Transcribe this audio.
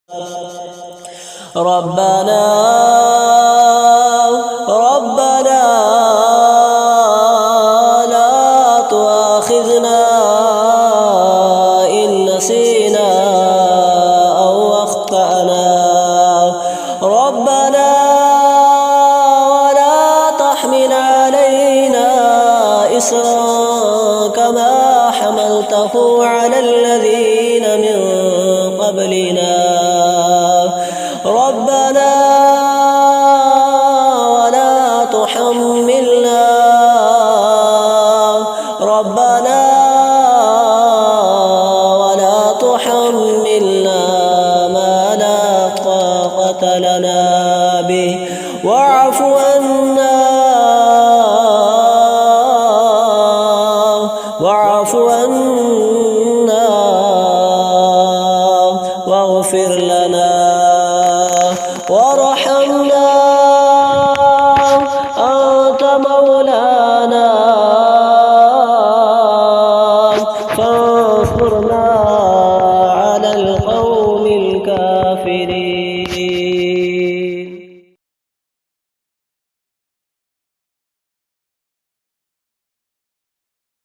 ربنا لا تؤاخذنا إن نسينا أو أخطأنا. ربنا ولا تحمل علينا إصرا كما حملته على الذين من قبلنا. ربنا ولا تحملنا ما لا طاقة لنا به واعف عنا واغفر لنا وارحمنا أنت مولانا فانصرنا